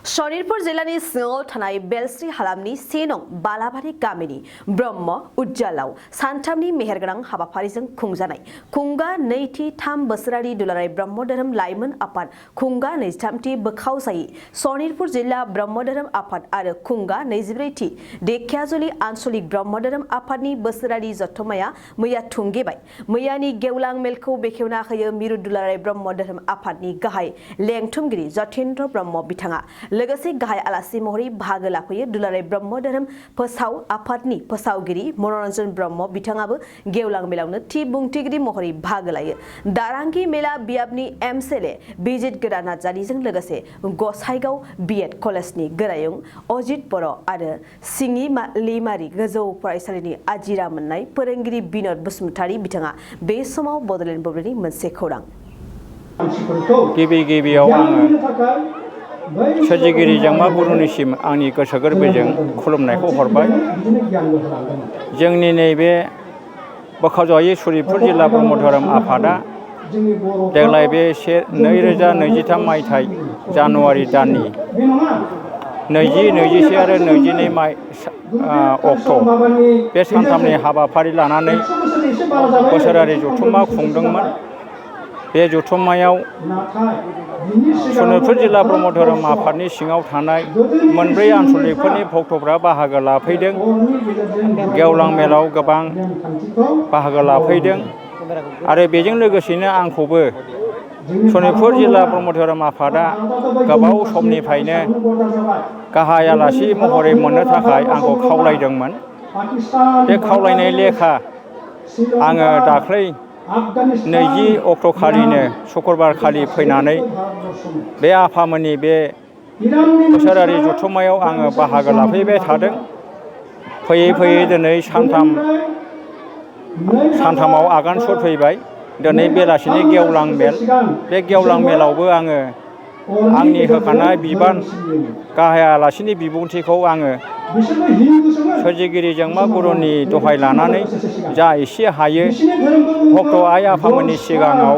शनितपुर जिल्लानि सिङाव थानाय बेलस्रि हालामनि सेनं बालाबारि गामिनि ब्रह्म उज्जालाव सानथामनि मेहेरगोनां हाबाफारिजों खुंजानाय खुंगा नैथि थाम बोसोरारि दुलाराय ब्रह्म धोरोम लाइमोन आफाद खुंगा 23थि बोखावजायि शनितपुर जिल्ला ब्रह्म धोरोम आफाद आरो खुंगा 24थि धेकियाजुलि आन्चलिक ब्रह्म धोरोम आफादनि बोसोरारि जथुम्माया मैया थुंगेबाय। मैयानि गेवलां मेलखौ बेखेवना होयो मिरु दुलाराय ब्रह्म धोरोम आफादनि गाहाय लेंथुमगिरि जतीन्द्र ब्रह्म बिथाङा। लोगोसे गाहाय आलासि महरै बाहागो लाफैयो दुलाराय ब्रह्म धोरोम फोसाव आफादनि फोसावगिरि मनरन्जन ब्रह्म बिथाङाबो गेवलां मेलावनो थि बुंथिगिरि महरै बाहागो लायो। दारांगि मेला बियाबनि एमएलए बिजित गोरा नार्जारिजों लोगोसे गसाइगाव बीएड कलेजनि गोरायुं अजित बर' आरो सिङिलिमारि गोजौ फरायसालिनि आजिरा मोननाय फोरोंगिरि बिनोद बसुमतारी बिथाङा बे समाव बड'लेण्ड बुब्लिनि मोनसे खौरां। गिबियाव आङो सोरजिगिरि जोंमा गुरुनिसिम आंनि गोसो गोरबोजों खुलुमनायखौ हरबाय। जोंनि नैबे बोखावजायि शनितपुर जिल्ला ब्रह्म धोरोम आफादा देग्लाय बे 2023 मायथाइ जानुवारि दाननि 20, 21 आरो 22 अक्ट' बे सानथामनि हाबाफारि लानानै बोसोरारि जथुम्मा खुंदोंमोन। बे जथुम्मायाव शनितपुर जिल्ला ब्रह्म धोरोम आफादनि सिङाव थानाय मोनब्रै आन्चलिकफोरनि भक्तफ्रा बाहागो लाफैदों। गेवलां मेलाव गोबां बाहागो लाफैदों आरो बेजों लोगोसेनो आंखौबो शनितपुर जिल्ला ब्रह्म धोरोम आफादा गोबाव समनिफ्रायनो गाहाय आलासि महरै मोननो थाखाय आंखौ खावलायदोंमोन। बे खावलायनाय लेखा आङो दाख्लै 20 अक्ट'खालिनो शुक्रबार खालि फैनानै बे आफामोननि बे बोसोरारि जथुम्मायाव आङो बाहागो लाफैबाय थादों। फैयै फैयै दिनै सानथामाव आगान सुरफैबाय। दिनै बेलासिनि गेवलां मेल, बे गेवलां मेलावबो आङो आंनि होखानाय बिबान गाहाय आलासिनि बिबुंथिखौ आङो सोरजिगिरि जोंमा गुरुनि दहाय लानानै जा एसे हायो भक्त आइ आफामोननि सिगाङाव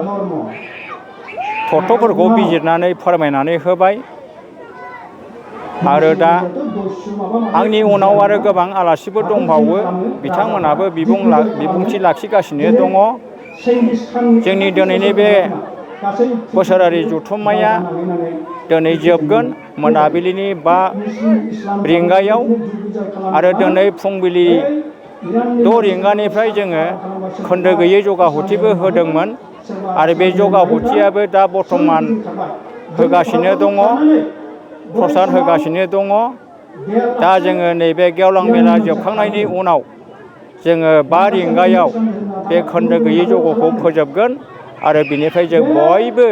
थथ्यफोरखौ बिजिरनानै फोरमायनानै होबाय। आरो दा आंनि उनाव आरो गोबां आलासिफोर दंबावो, बिथांमोनाबो बिबुंथि लाखिगासिनो दङ। जोंनि दिनैनि बे बोसोरारि जथुम्माया दिनै जोबगोन मोनाबिलिनि 5 रिंगायाव आरो दिनै फुंबिलि 6 रिंगानिफ्राय जोङो खोन्दो गैयै जगाहुथिबो होदोंमोन आरो बे जगाहुथियाबो दा बर्थमान होगासिनो दङ, प्रसाद होगासिनो दङ। दा जोङो नैबे गेवलां मेला जोबखांनायनि उनाव जोङो 5 रिंगायाव बे खोन्दो गैयै जगखौ फोजोबगोन आरो बिनिफ्राय जों बयबो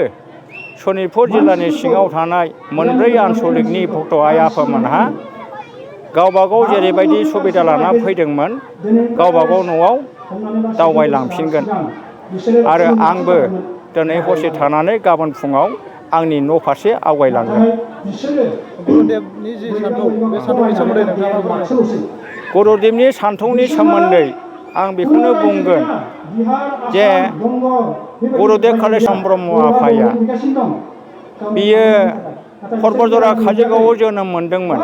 शनितपुर जिल्लानि सिङाव थानाय मोनब्रै आन्चलिकनि भक्त आइ आफामोनहा गावबागाव जेरैबायदि सुबिदा लाना फैदोंमोन गावबागाव न'आव दावबायलांफिनगोन आरो आंबो दिनै हरसे थानानै गाबोन फुङाव आंनि न' फारसे आवगायलांगोन। गुरुदेबनि सान्थौनि सोमोन्दै आं बेखौनो बुंगोन जे गुरुदेब कालिचरण ब्रह्म आफाया बियो परबतजरा काजलगावआव जोनोम मोनदोंमोन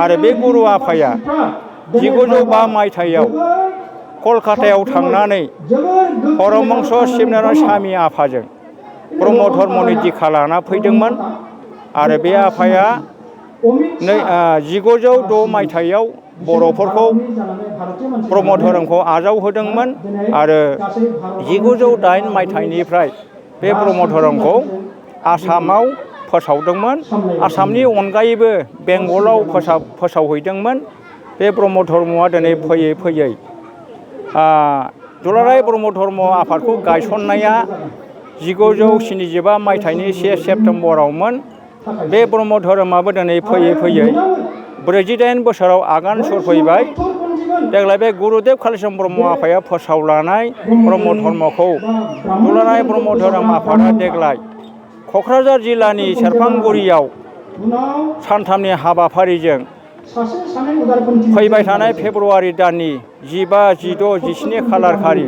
आरो बे गुरु आफाया 1905 मायथाइयाव कलकातायाव थांनानै परमहंस शिबनारायण स्वामी आफाजों ब्रह्म धर्मनि दीक्षा लाना फैदोंमोन आरो बे आफाया 1906 मायथाइयाव बर'फोरखौ ब्रह्म धोरोमखौ आजावहोदोंमोन आरो 1908 मायथाइनिफ्राय बे ब्रह्म धोरोमखौ आसामाव फोसावदोंमोन। आसामनि अनगायैबो बेंगलाव फोसावहैदोंमोन। बे ब्रह्म धर्मआ दिनै फैयै फैयै दुलाराय ब्रह्म धर्म आफादखौ गायसननाया 1975 मायथाइनि 1 सेप्तेम्बरावमोन। बे ब्रह्म धोरोमाबो दिनै फैयै फैयै 48 बोसोराव आगान सुरफैबाय। देग्लाय बे गुरुदेब कालिचरण ब्रह्म आफाया फोसावलानाय ब्रह्म धर्मखौ दुलाराय ब्रह्म धोरोम आफादा देग्लाय क'क्राझार जिल्लानि सेरफांगुरियाव सानथामनि हाबाफारिजों फैबाय थानाय फेब्रुवारि दाननि 15, 16, 17 खालार खालि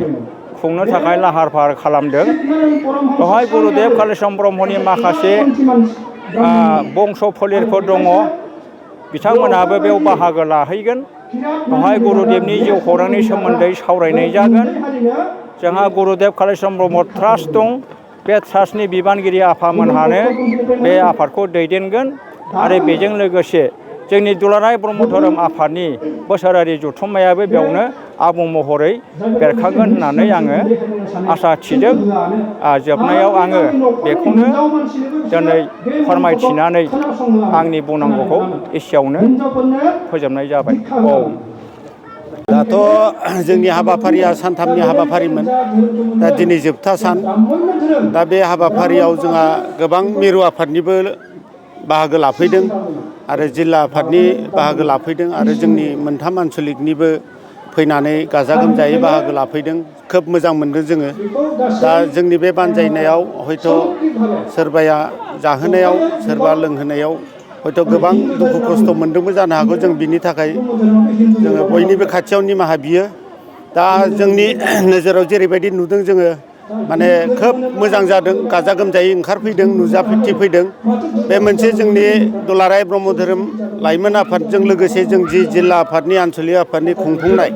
खुंनो थाखाय लाहार फाहार खालामदों। बेवहाय गुरुदेब कालिचरण ब्रह्मनि माखासे बंस' फोलेरफोर दङ बिथांमोनाबो बेयाव बाहागो लाहैगोन बेवहाय गुरुदेबनि जिउ खौरांनि सोमोन्दै सावरायनाय जागोन जोंहा गुरुदेब कालिचरन ब्रह्म ट्रास्ट दं बे ट्रास्टनि बिबानगिरि आफामोनहानो बे आफादखौ दैदेनगोन आरो बेजों लोगोसे जोंनि दुलाराय ब्रह्म धोरोम आफादनि बोसोरारि जथुम्मायाबो बेयावनो आबुं महरै बेरखांगोन होननानै आङो आसा थिदों जोबनायाव आङो बेखौनो दिनै फोरमायथिनानै आंनि बुंनांगौखौ एसेयावनो फोजोबनाय जाबाय दाथ' जोंनि हाबाफारिया सानथामनि हाबाफारिमोन दा दिनै जोबथा सान दा बे हाबाफारियाव जोंहा गोबां मिरु आफादनिबो बाहागो लाफैदों आरो जिल्ला आफादनि बाहागो लाफैदों आरो जोंनि मोनथाम आन्सलिकनिबो फैनानै गाजा गोमजायै बाहागो लाफैदों खोब मोजां मोनदों जोङो दा जोंनि बे बानजायनायाव हयथ' सोरबाया जाहोनायाव सोरबा लोंहोनायाव हयथ' गोबां दुखु खस्थ' मोनदोंबो जानो हागौ जों बिनि थाखाय जोङो बयनिबो खाथियाव निमाहा बियो दा जोंनि नोजोराव जेरैबायदि नुदों जोङो माने खोब मोजां जादों गाजा गोमजायै ओंखारफैदों नुजाथिफैदों बे मोनसे जोंनि दुलाराय ब्रह्म धोरोम लाइमोन आफादजों लोगोसे जों जि जिल्ला आफादनि आन्सलिक आफादनि खुंफुंनाय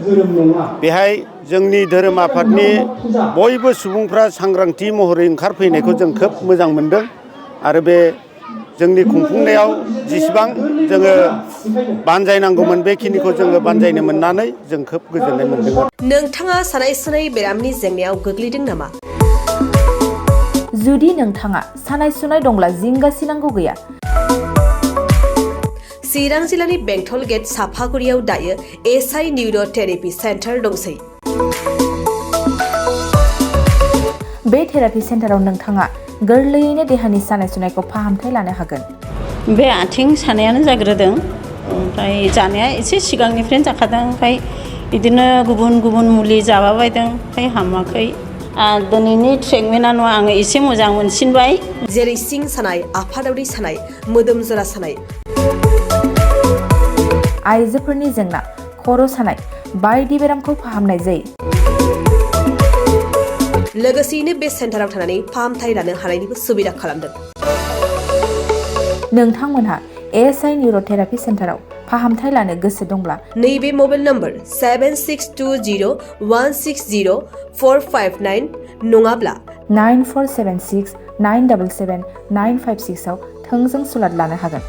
बेहाय जोंनि धोरोम आफादनि बयबो सुबुंफ्रा सांग्रांथि महरै ओंखारफैनायखौ जों खोब मोजां मोनदों आरो बे जोंनि खुंफुंनायाव जेसेबां जोङो बानजायनांगौमोन बेखिनिखौ जोङो बानजायनो मोननानै जों खोब गोजोननाय मोनदों। नोंथाङा सानाय सुनाय बेरामनि जेंनायाव गोग्लैदों नामा? जुदि नोंथाङा सानाय सुनाय दंब्ला जिंगा सिनांगौ गैया। चिरां जिल्लानि बेंटल गेट साफागुरियाव दायो एसआइ निउर' थेरापि सेन्टार दंसै। बे थेरापि सेन्टाराव नोंथाङा गोरलैयैनो देहानि सानाय सुनायखौ फाहामथाय लानो हागोन। बे आथिं सानायानो जाग्रोदों ओमफ्राय जानाया एसे सिगांनिफ्रायनो जाखादों ओमफ्राय बिदिनो गुबुन गुबुन मुलि जाबाबायदों ओमफ्राय हामाखै दिनैनि ट्रिटमेन्टआ आङो एसे मोजां मोनसिनबाय। जेरै सिं सानाय आफादावरि सानाय मोदोम जरा सानाय आइजोफोरनि जेंना खर' सानाय बायदि बेरामखौ फाहामनाय जायो। लोगोसेयैनो बे सेन्टाराव थानानै फाहामथाय लानो हानायनिबो सुबिदा खालामदों। नोंथांमोनहा एसआइ निउर' थेरापि सेन्टाराव फाहामथाय लानो गोसो दंब्ला नैबे मबाइल नम्बर 7620160459 नङाब्ला 9476977956 आव थोंजों सुलाद लानो हागोन।